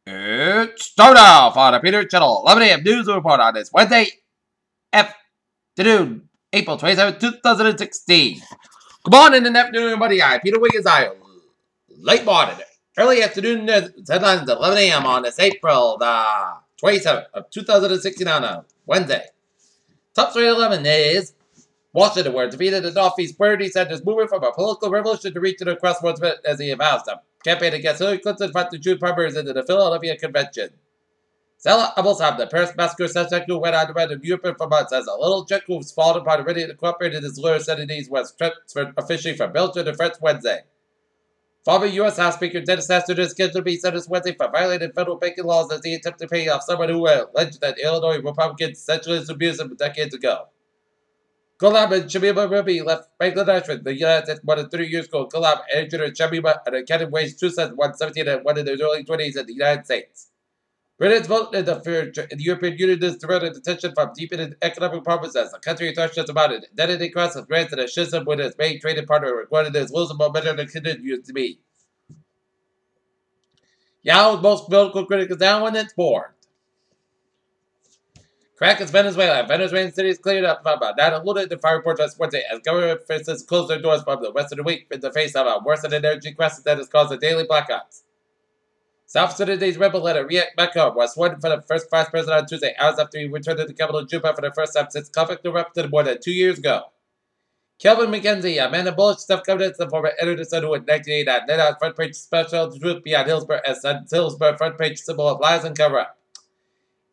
It's time now for the Peter Channel 11 a.m. news report on this Wednesday afternoon, April 27, 2016. Come on in the afternoon, everybody. Peter Wiggins, late morning, early afternoon headlines at 11 a.m. on this April the 27th of 2016 on a Wednesday. Top story 11 is Washington, where defeated the Northeast Party Centers moving from a political revolution to reach an crossroads as he announced a campaign against Hillary Clinton front to June primaries into the Philadelphia Convention. Salah Abelsam, the Paris massacre suspect who went on to run in Europe for months, as a little Czech who was fallen upon ready to cooperate in his lawyer said it was transferred officially from Belgium to France Wednesday. Former U.S. House Speaker Dennis Hastert is scheduled to be sentenced Wednesday for violating federal banking laws as he attempted to pay off someone who alleged that Illinois Republicans sexually abused him decades ago. Ghulam and Shamima Ruby left Bangladesh with the United States more than 30 years ago. Ghulam, Andrew, and Shamima and accounted wage two sons, one 17 and one in their early 20s in the United States. Britain's vote in the European Union is diverted attention from deepening economic problems as the country threshes about it. Identity crisis granted a schism with its main trading partner, regarded as losing momentum and continues to be. Yahoo's most political critic is down when it's born. Crack is Venezuela. Venezuelan cities cleared up about 9 eluded the fire report last Wednesday as government officials closed their doors from the rest of the week in the face of a worsening energy crisis that has caused the daily blackouts. South Sudanese rebel leader Riek Machar was sworn for the first vice president on Tuesday, hours after he returned to the capital Juba for the first time since conflict erupted more than 2 years ago. Kelvin McKenzie, a man of bullish self-confidence, the former editor son who in 1989 led out front page special truth beyond Hillsborough as Hillsborough front page symbol of lies and cover-up.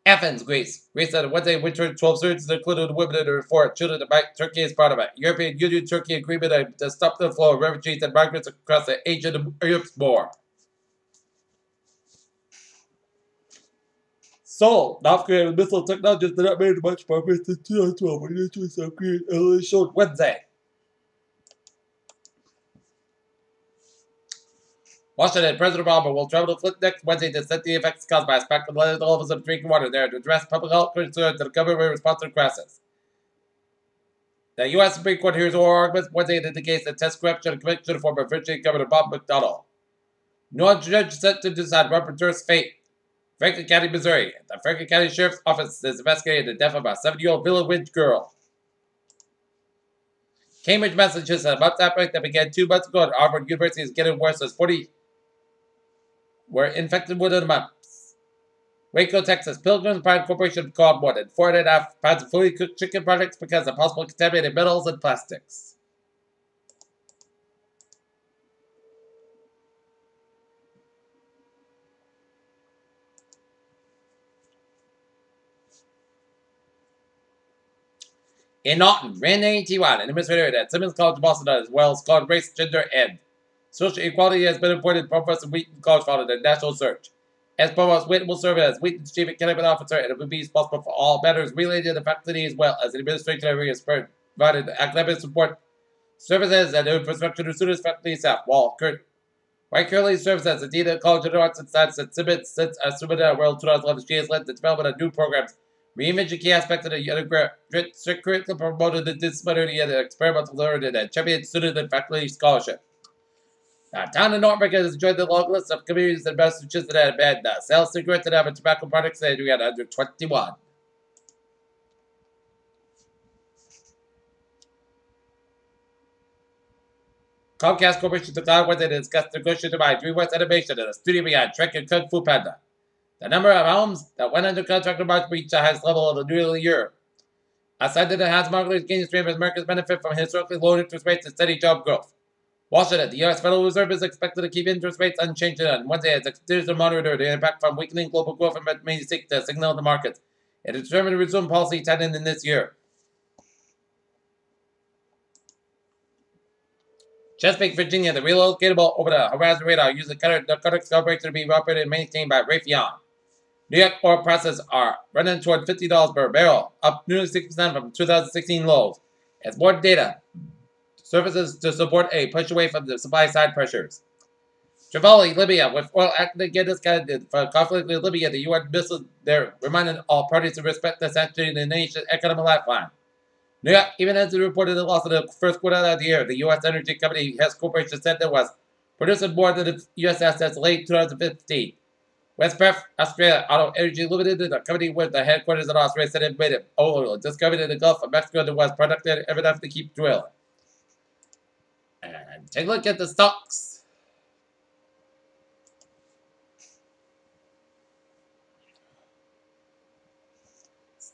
Athens, Greece. Greece on Wednesday wintered 12 students, including the women and 4 children to back Turkey as part of a European Union-Turkey agreement to stop the flow of refugees and migrants across the Asia and Europe's more. Seoul, North Korean missile technologies did not make much progress in 2012 when it was South Korean earlier showed Wednesday. Washington, President Obama will travel to Flint next Wednesday to set the effects caused by speculated levels of drinking water there to address public health concerns and the government response to the crisis. The U.S. Supreme Court hears oral arguments Wednesday in the case that test corruption and conviction of former Virginia Governor Bob McDonnell. No judge set to decide Robert Durst's fate. Franklin County, Missouri. The Franklin County Sheriff's Office is investigating the death of a 7-year-old Villa Ridge girl. Cambridge, Massachusetts, a month outbreak that began 2 months ago at Harvard University is getting worse as 40 were infected within a month. Waco, Texas. Pilgrim's Pride Corporation called more than 4.5 pounds of fully cooked chicken products because of possible contaminated metals and plastics. In Norton, Randy T1, an administrator at Simmons College of Boston, as well as called race, gender, and social equality has been appointed Professor Wheaton College following the national search. As Provost Wheaton will serve as Wheaton's chief academic officer and will be responsible for all matters related to the faculty as well as the administration area provided academic support services and infrastructure to students, faculty, staff. While currently serves as the Dean of College of Arts and Science at Simmons since assuming the world 2011, she has led the development of new programs, reimaging key aspects of the undergraduate curriculum, promoted the disciplinary and experimental learning, and championed student and faculty scholarship. Town in Norfolk has enjoyed the long list of communities in Massachusetts that have banned sell cigarettes and other tobacco products that are under 21. Comcast Corporation took on Wednesday to discuss negotiations to buy DreamWorks Animation and a studio behind Trek and Kung Fu Panda. The number of homes that went under contract in March reached the highest level of the nearly year. Aside from the house market is gaining stream as Americans benefit from historically low interest rates and steady job growth. Washington, the U.S. Federal Reserve is expected to keep interest rates unchanged on Wednesday as it continues to monitor the impact from weakening global growth and may seek to signal the markets and determine to resume policy tightening in this year. Chesapeake, Virginia, the relocatable over the horizon radar using narcotics celebration to be operated and maintained by Raytheon. New York oil prices are running toward $50 per barrel, up nearly 6% from 2016 lows, as more data surfaces to support a push away from the supply side pressures. Tripoli, Libya, with oil acting against discarded for conflict in Libya, the UN missiles there, reminding all parties to respect the sanctuary in the nation's economic lifeline. New York, even as it reported the loss of the first quarter of the year, the U.S. energy company Hess Corporation said that was producing more than the U.S. assets late 2015. West Perth, Australia Auto Energy Limited, a company with the headquarters in Australia, said it made it oil discovered in the Gulf of Mexico that was productive enough to keep drilling. And take a look at the stocks.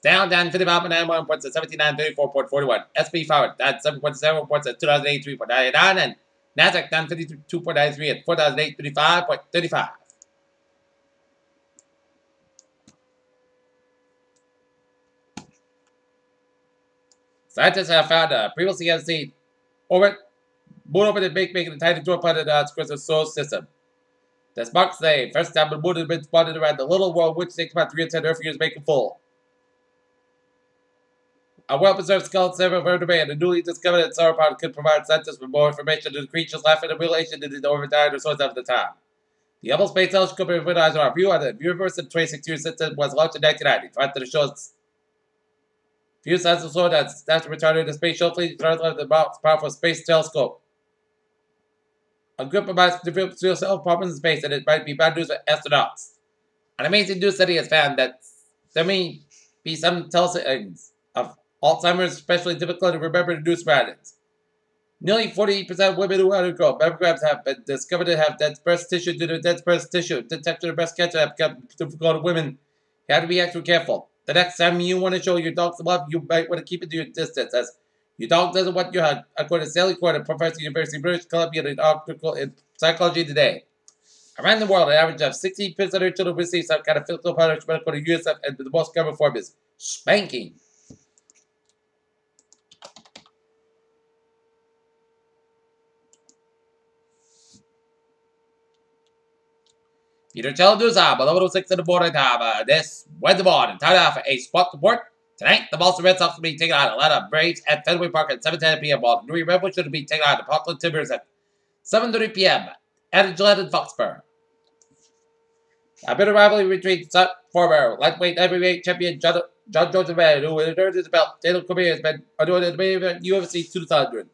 Down 55.91 points at 7934.41. SP 500 down 7.7 points at 2083.99. And NASDAQ down 52.93 at 4,835.35. Scientists have found a previously unseen orbit, moon orbit making a tiny dwarf planet across the solar system. This marks the first time the moon has been spotted around the little world, which takes about 3 to 10 Earth years to make it full. A well-preserved skeleton several vertebrae and a newly discovered sauropod could provide scientists with more information on the creature's life and relation to the overtime resources of the time. The Hubble Space Telescope provides our view on the universe in 26 years since it was launched in 1990. After the show's few scientists saw that after returning to space shuttle fleet, the most powerful space telescope. A group of minds developed yourself problems in space, and it might be bad news for astronauts. An amazing new study has found that there may be some tellings of Alzheimer's, especially difficult to remember the new surroundings. Nearly 48% of women who undergo mammograms have been discovered to have dense breast tissue due to dense breast tissue. Detection of breast cancer have become difficult in women. You have to be extra careful. The next time you want to show your dog some love, you might want to keep it to your distance, as your dog doesn't want your hug, according to Sally Corder, professor at University of British Columbia, in an article in Psychology Today. Around the world, an average of 16% of children receive some kind of physical punishment according to UNICEF, and the most common form is spanking. Peter News on 11:06 in the morning time. This Wednesday morning, time now for a spot report. Tonight, the Boston Red Sox will be taking on Atlanta Braves at Fenway Park at 7:10 p.m. while the New York Red Bulls should be taking on the Portland Timbers at 7:30 p.m. at Gillette and Foxborough. A bitter rivalry between former lightweight heavyweight champion John Jones Man, who earned his belt, Daniel Cormier, has been doing the main event UFC 200.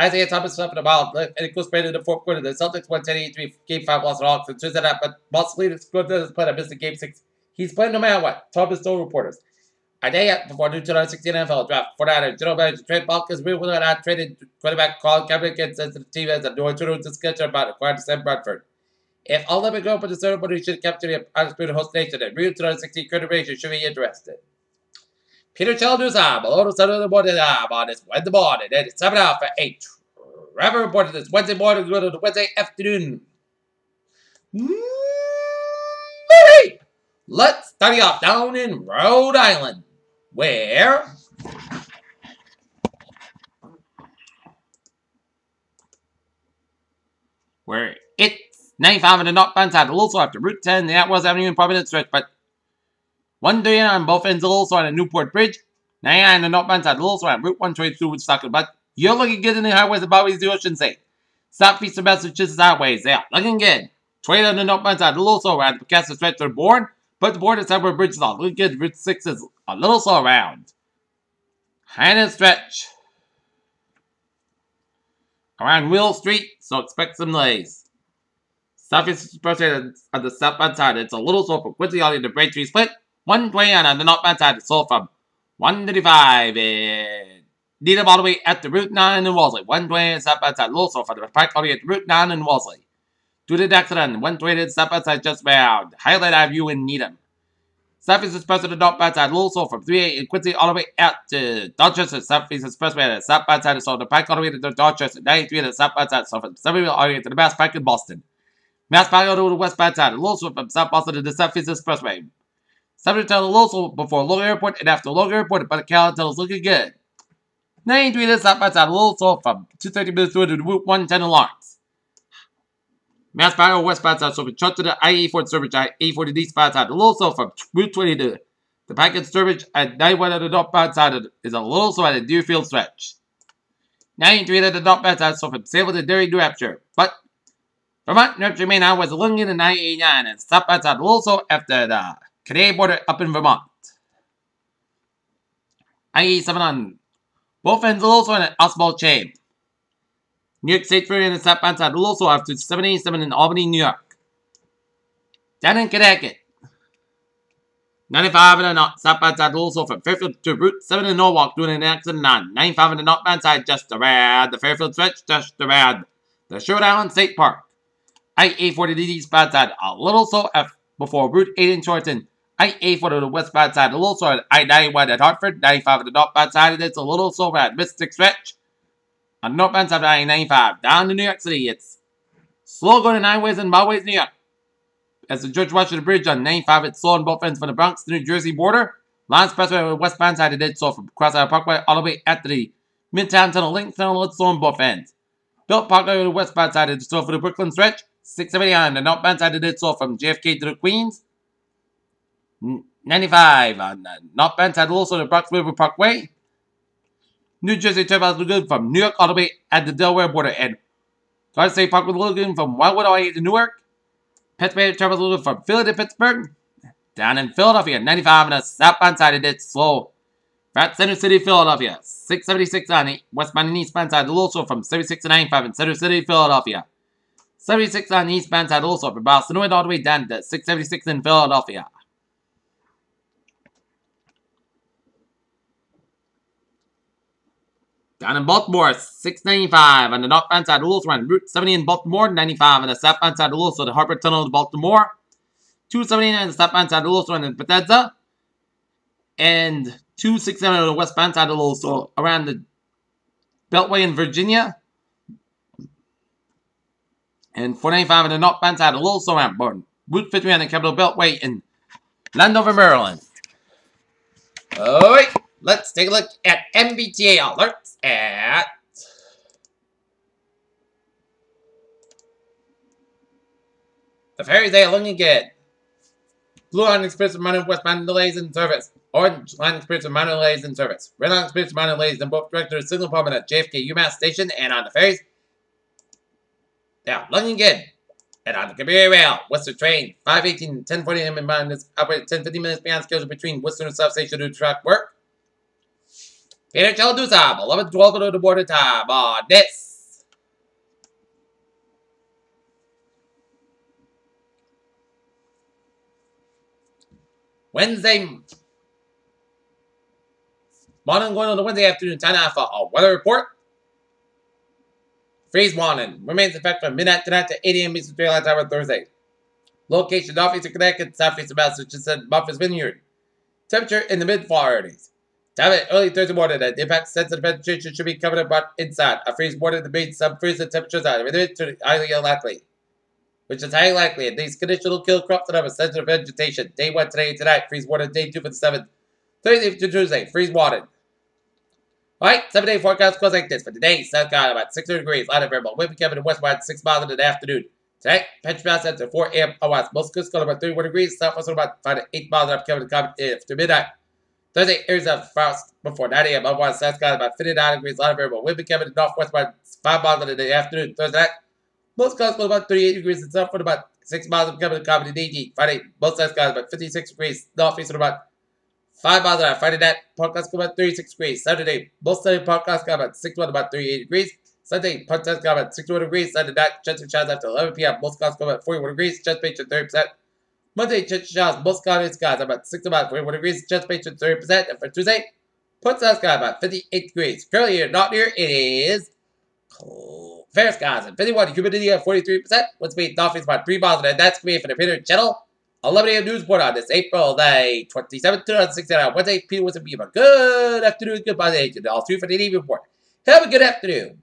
Isaiah Thomas suffered a wild and it goes straight in the fourth quarter. The Celtics won 10-83, Game 5 lost to Hawks, and Tuesday night, but Boston leaders doesn't play. I missed the Game 6. He's playing no matter what. Thomas told reporters. A day before the 2016 NFL draft, 49ers general manager Trey Balkins will not traded quarterback Colin Kaepernick against the team as a new internal discussion about acquiring Sam Bradford. If all of it go for the ceremony should capture the undisputed host nation, and real 2016 consideration should be interested. Peter News on below the 7 in the morning on this Wednesday morning. And it's 7 out for 8. Trevor reported this Wednesday morning, go to the Wednesday afternoon. Movie! Let's study off down in Rhode Island, where it's 95 in the northbound side, a little slow after Route 10, the Atwells Avenue and Providence stretch, but 139 on both ends, a little slow on the Newport Bridge, 99 on the northbound side, a little slow on Route 122 with Stockton, but you're looking good in the highways above the ocean state. Southeastern Massachusetts highways, they are looking good. 20 on the northbound side, a little slow around the Picasso stretch to the board, but the border side where bridges are looking good. Route 6 is a little slow around. Hannah stretch around Will Street, so expect some delays. Southeast Expressway on the southbound side, it's a little slow from Quincy on the Braintree split. 120 on the northbound side, it's slow from 135 and Needham all the way at the Route 9 in Wellesley. 120 southbound side, a little slow from the Pike all the way at the Route 9 in Wellesley. Due to the accident, 120 southbound side just around Highlight Avenue in Needham. Southeast Expressway to the northbound side, a little slow from 38 in Quincy all the way out to Dorchester. Southeast Expressway to the southbound side, so the Pike all the way to Dorchester. 93 to the southbound side, so from Somerville all the way to the Mass Pike in Boston. Mass Pike all the way to the westbound side, a little slow from South Boston to the Southeast Expressway. 70 to the little slow before Logan Airport and after Logan Airport, but the calendar is looking good. 93 to the southbound side, a little slow from 230 minutes through to the Route 110 in Lawrence. Mass Pike westbound side, so from Church to the I-84 Sturbridge, I-84 to the eastbound side, a little slow from Route 20 to the Pike and Sturbridge, and 91 on the northbound side is a little slow at the Deerfield stretch. 93 to the northbound side, so from Salem to Derry, New Hampshire. But Vermont, New Hampshire, Maine, was looking in the 989, and southbound side, a little slow after the Canadian border up in Vermont. I-87 on both ends, a little slow in an Oswald chain. New York State Ferry and the southbound side, a little slow after 787 in Albany, New York. Down in Connecticut. 95 and a knot. Stop outside also from Fairfield to Route 7 in Norwalk doing an accident on 95 and a knot band side just around the Fairfield stretch, just around the Sherwood Island State Park. I-840 to the east band side, a little slow F before Route 8 in Shorten. I-840 to the west band side, a little slow at I-91 at Hartford. 95 and a knot band side, it's a little slow at Mystic Stretch. On the north band side of I-95 down to New York City, it's slow going to 9 ways and byways New York. As the George Washington Bridge on 95, it's slow on both ends from the Bronx to the New Jersey border. Lines Expressway on the westbound side, it did slow from Cross Island Parkway all the way at the Midtown Tunnel, Lincoln Tunnel, it's slow on both ends. Built Parkway on the westbound side, it's slow for the Brooklyn stretch. 670 on the northbound side, it did slow from JFK to the Queens. 95 on the northbound side, also the Bronx River Parkway. New Jersey Turnpike Lagoon from New York all the way at the Delaware border. And Garden State Parkway Lagoon from Wildwood all the way to Newark. Pennsylvania Turnpike Lagoon from Philly to Pittsburgh. Down in Philadelphia, 95 on the southbound side, it did slow. At Center City, Philadelphia. 676 on the westbound and eastbound side, also from 76 to 95 in Center City, Philadelphia. 76 on the eastbound side, also from Boston all the way down to 676 in Philadelphia. Down in Baltimore, 695 on the northbound side, also on Route 70 in Baltimore. 95 on the southbound side, also the Harper Tunnel in Baltimore. 279 on the southbound side, also on the Bethesda. And 267 on the westbound side, also around the Beltway in Virginia. And 495 on the northbound side, also around Route 50 on the Capitol Beltway in Landover, Maryland. Alright, let's take a look at MBTA alerts at the ferries they are looking good. Blue Line Express with minor westbound delays in service. Orange Line Express with minor delays in service. Red Line Express with minor delays in both directions. Signal department at JFK UMass Station and on the ferries. Now, looking good. And on the Cabiri Rail, Worcester train, 5:18 and 10:40 a.m. in mind is operated 10-15 minutes beyond schedule between Worcester and South Station due to track work. Peter Chaladusa, 11:12 to the border time on this. Wednesday morning going on the Wednesday afternoon, time now for a weather report. Freeze warning remains in effect from midnight tonight to 8 a.m. Eastern Daylight Time on Thursday. Location: northeastern Connecticut, southeastern Massachusetts, Martha's Vineyard. Temperature in the mid-40s. Time at early Thursday morning. The impact sensitive vegetation should be covered up inside. A freeze warning debates some freezing temperatures are highly unlikely. Which is highly likely. And these conditions will kill crops that have a sensitive vegetation. Day 1 today and tonight. Freeze warning. Day 2 for the 7th. Thursday to Tuesday. Freeze warning. Alright, 7-day forecast goes like this. For today, South Carolina about 600 degrees. Light and variable. Wind becoming in westward 6 miles in the afternoon. Tonight, temperature bounce at 4 a.m. west. Most coast going about 31 degrees. Southwest about 5 to 8 miles up coming to midnight. Thursday, areas of frost before 9 a.m. Otherwise, South Carolina about 59 degrees. Light and variable. Wind becoming in northwest about 5 miles in the afternoon. Thursday night, most coast going about 38 degrees. And southwest about 6 miles up coming to DG. Friday, both South Carolina about 56 degrees. Northeast about 5 miles an hour. Friday night, podcast got about 36 degrees. Saturday, both Sunday podcast got about 61, about 38 degrees. Sunday, podcast got about 61 degrees. Sunday night, chance of showers after 11 p.m. Most skies got about 41 degrees. Chance of 30%. Monday, chance of showers. Most cloudy skies about 6 about 41 degrees. Chance of 30%. And for Tuesday, podcast got about 58 degrees. Currently here, not here, it is cold. Fair skies and 51. Humidity at 43%. Wind speed northeast about 3 miles an hour. That's going to be for the Peter Channel 11 a.m. news report on this April day 27th, 2016. Wednesday, Peter was a good afternoon, goodbye, all 3 for the evening report. Have a good afternoon.